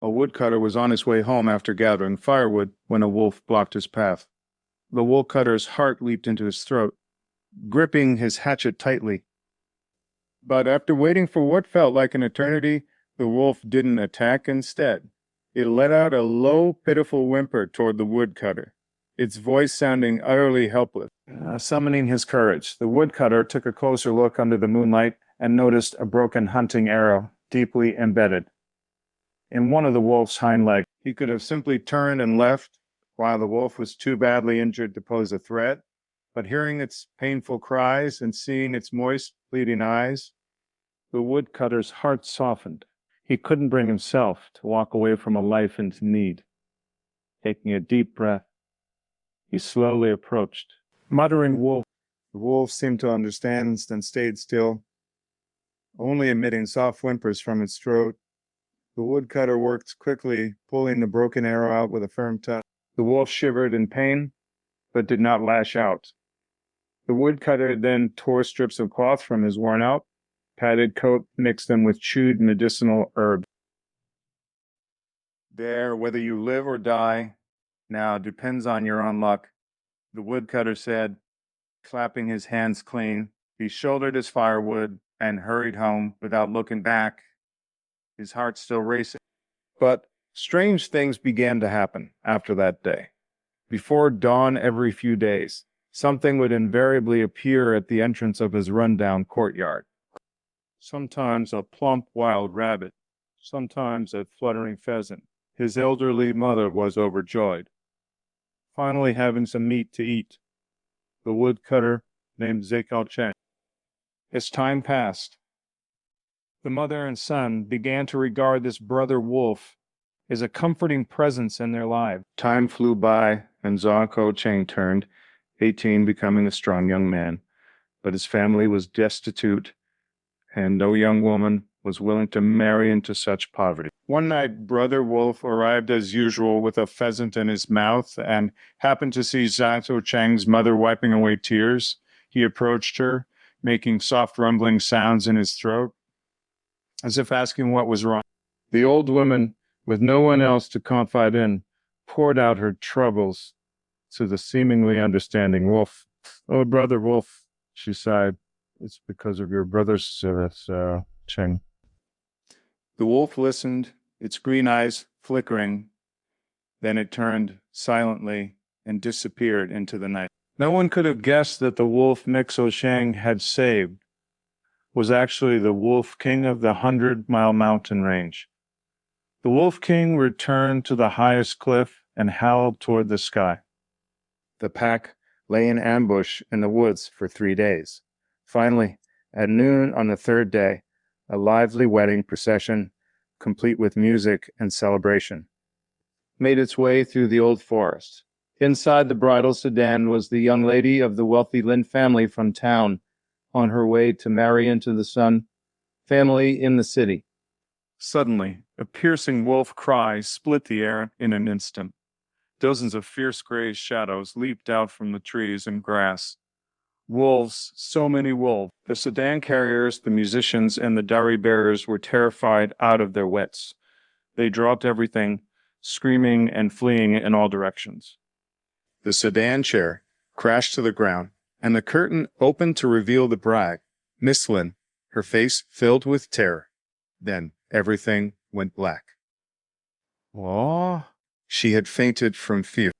A woodcutter was on his way home after gathering firewood when a wolf blocked his path. The woodcutter's heart leaped into his throat, gripping his hatchet tightly. But after waiting for what felt like an eternity, the wolf didn't attack. Instead, it let out a low, pitiful whimper toward the woodcutter, its voice sounding utterly helpless. Summoning his courage, the woodcutter took a closer look under the moonlight and noticed a broken hunting arrow deeply embedded in one of the wolf's hind legs. He could have simply turned and left while the wolf was too badly injured to pose a threat, but hearing its painful cries and seeing its moist, pleading eyes, the woodcutter's heart softened. He couldn't bring himself to walk away from a life in need. Taking a deep breath, he slowly approached, muttering wolf. The wolf seemed to understand and stayed still, only emitting soft whimpers from its throat. The woodcutter worked quickly, pulling the broken arrow out with a firm touch. The wolf shivered in pain, but did not lash out. The woodcutter then tore strips of cloth from his worn-out, padded coat, mixed them with chewed medicinal herbs. There, whether you live or die, now depends on your own luck, the woodcutter said, clapping his hands clean. He shouldered his firewood and hurried home without looking back, his heart still racing. But strange things began to happen after that day. Before dawn every few days, something would invariably appear at the entrance of his rundown courtyard. Sometimes a plump wild rabbit, sometimes a fluttering pheasant. His elderly mother was overjoyed, finally having some meat to eat. The woodcutter named Cheng. As time passed, the mother and son began to regard this brother wolf as a comforting presence in their lives. Time flew by, and Cheng turned 18, becoming a strong young man. But his family was destitute, and no young woman was willing to marry into such poverty. One night, Brother Wolf arrived as usual with a pheasant in his mouth and happened to see Cheng's mother wiping away tears. He approached her, making soft rumbling sounds in his throat, as if asking what was wrong. The old woman, with no one else to confide in, poured out her troubles to the seemingly understanding wolf. "Oh, Brother Wolf," she sighed, "it's because of your brother's service, Cheng." The wolf listened, its green eyes flickering. Then it turned silently and disappeared into the night. No one could have guessed that the wolf Cheng had saved was actually the Wolf King of the 100-Mile Mountain Range. The Wolf King returned to the highest cliff and howled toward the sky. The pack lay in ambush in the woods for 3 days. Finally, at noon on the third day, a lively wedding procession, complete with music and celebration, made its way through the old forest. Inside the bridal sedan was the young lady of the wealthy Lin family from town, on her way to marry into the Sun family in the city. Suddenly, a piercing wolf cry split the air in an instant. Dozens of fierce gray shadows leaped out from the trees and grass. Wolves, so many wolves. The sedan carriers, the musicians, and the dowry bearers were terrified out of their wits. They dropped everything, screaming and fleeing in all directions. The sedan chair crashed to the ground, and the curtain opened to reveal the bride, Miss Lin, her face filled with terror. Then everything went black. Oh, she had fainted from fear.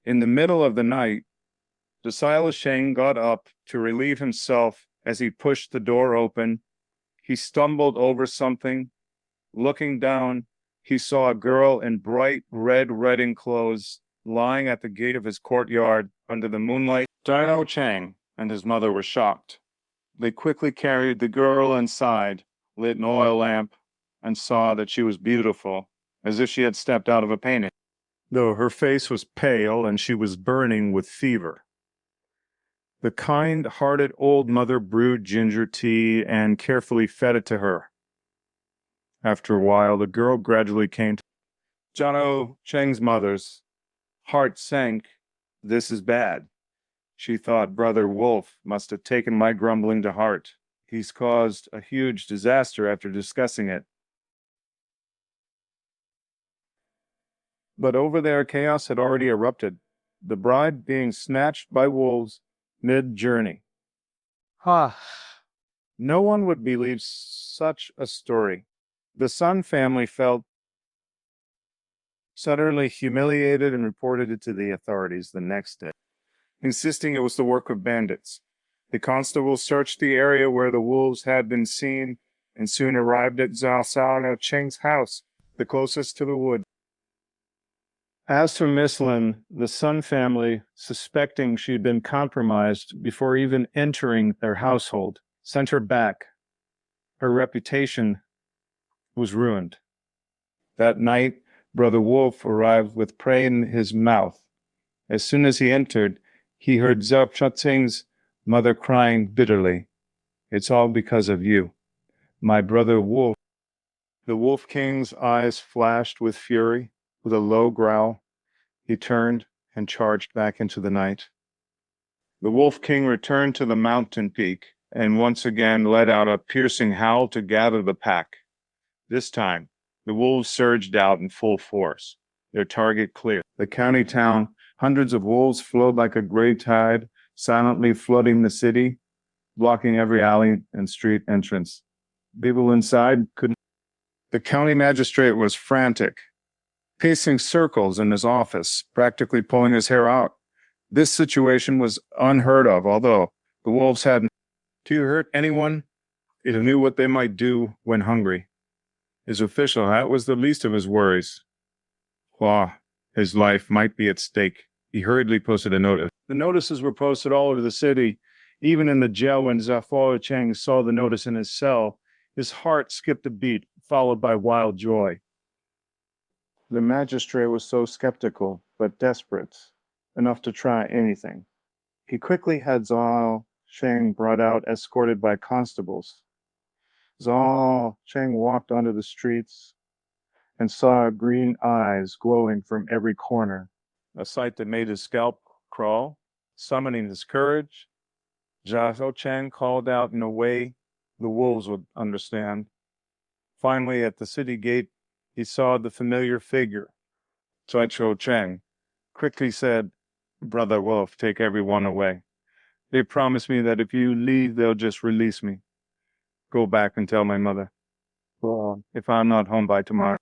In the middle of the night, Cheng got up to relieve himself. As he pushed the door open, he stumbled over something. Looking down, he saw a girl in bright red wedding clothes lying at the gate of his courtyard under the moonlight. Cheng and his mother were shocked. They quickly carried the girl inside, lit an oil lamp, and saw that she was beautiful, as if she had stepped out of a painting, though her face was pale and she was burning with fever. The kind-hearted old mother brewed ginger tea and carefully fed it to her. After a while, the girl gradually came to Cheng's mother's heart sank. This is bad. She thought Brother Wolf must have taken my grumbling to heart. He's caused a huge disaster after discussing it. But over there, chaos had already erupted, the bride being snatched by wolves mid-journey. Ha! No one would believe such a story. The Sun family felt suddenly humiliated and reported it to the authorities the next day, insisting it was the work of bandits. The constables searched the area where the wolves had been seen and soon arrived at Zhao Sao Cheng's house, the closest to the wood. As for Miss Lin, the Sun family, suspecting she'd been compromised before even entering their household, sent her back. Her reputation was ruined. That night, Brother Wolf arrived with prey in his mouth. As soon as he entered, he heard Zhao Cheng's mother crying bitterly. It's all because of you, my brother Wolf. The Wolf King's eyes flashed with fury. With a low growl, he turned and charged back into the night. The Wolf King returned to the mountain peak and once again let out a piercing howl to gather the pack. This time, the wolves surged out in full force, their target clear. The county town, hundreds of wolves flowed like a gray tide, silently flooding the city, blocking every alley and street entrance. People inside couldn't. The county magistrate was frantic, pacing circles in his office, practically pulling his hair out. This situation was unheard of, although the wolves hadn't to hurt anyone. It knew what they might do when hungry. His official hat was the least of his worries. While his life might be at stake, he hurriedly posted a notice. The notices were posted all over the city. Even in the jail, when Zhao Cheng saw the notice in his cell, his heart skipped a beat, followed by wild joy. The magistrate was so skeptical, but desperate, enough to try anything. He quickly had Zhao Cheng brought out, escorted by constables. Zhao Cheng walked onto the streets and saw green eyes glowing from every corner, a sight that made his scalp crawl. Summoning his courage, Zhao Cheng called out in a way the wolves would understand. Finally, at the city gate, he saw the familiar figure. Tchaifu Cheng quickly said, Brother Wolf, take everyone away. They promised me that if you leave, they'll just release me. Go back and tell my mother. Well, if I'm not home by tomorrow.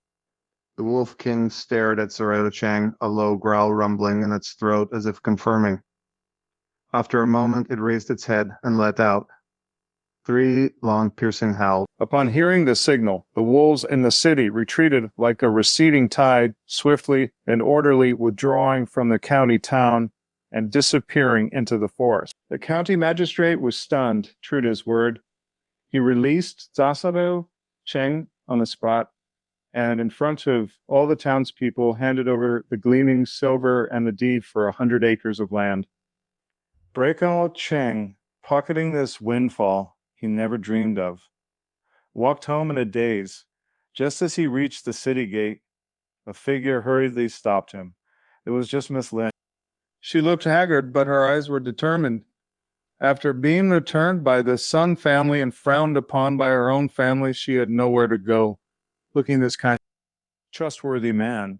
The Wolf King stared at Zhao Cheng, a low growl rumbling in its throat as if confirming. After a moment, it raised its head and let out 3 long, piercing howls. Upon hearing the signal, the wolves in the city retreated like a receding tide, swiftly and orderly withdrawing from the county town and disappearing into the forest. The county magistrate was stunned, true to his word. He released Zhao Cheng on the spot, and in front of all the townspeople handed over the gleaming silver and the deed for 100 acres of land. Breakout Cheng, pocketing this windfall he never dreamed of, walked home in a daze. Just as he reached the city gate, a figure hurriedly stopped him. It was just Miss Lin. She looked haggard, but her eyes were determined. After being returned by the Sun family and frowned upon by her own family, she had nowhere to go. Looking this kind of trustworthy man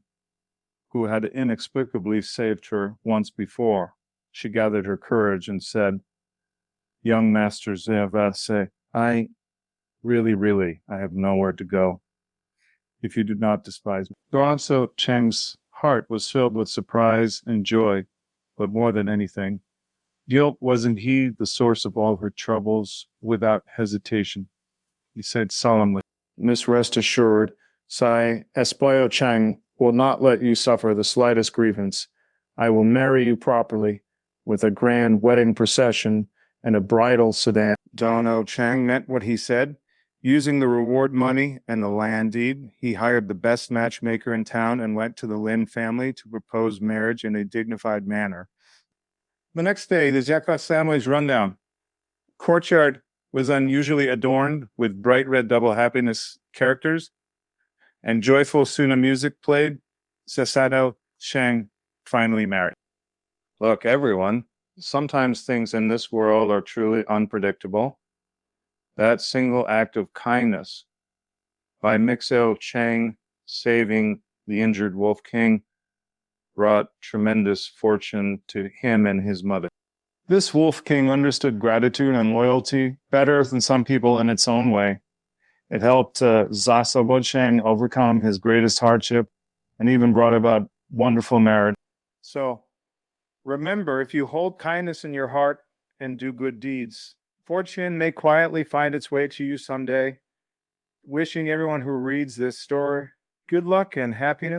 who had inexplicably saved her once before, she gathered her courage and said, Young Master Zhao, I have nowhere to go. If you do not despise me. Zhao Cheng's heart was filled with surprise and joy, but more than anything, guilt. Wasn't he the source of all her troubles? Without hesitation, he said solemnly, Miss, rest assured, Sai Espoyo Chang will not let you suffer the slightest grievance. I will marry you properly, with a grand wedding procession and a bridal sedan. Dono Chang meant what he said. Using the reward money and the land deed, he hired the best matchmaker in town and went to the Lin family to propose marriage in a dignified manner. The next day, the Jacques family's rundown. Courtyard was unusually adorned with bright red double happiness characters, and joyful Suna music played. Sasado Shang finally married. Look, everyone, sometimes things in this world are truly unpredictable. That single act of kindness by Mixo Chang saving the injured Wolf King brought tremendous fortune to him and his mother. This wolf king understood gratitude and loyalty better than some people in its own way. It helped Zasa Bocheng overcome his greatest hardship and even brought about wonderful marriage. So remember, if you hold kindness in your heart and do good deeds, fortune may quietly find its way to you someday. Wishing everyone who reads this story good luck and happiness.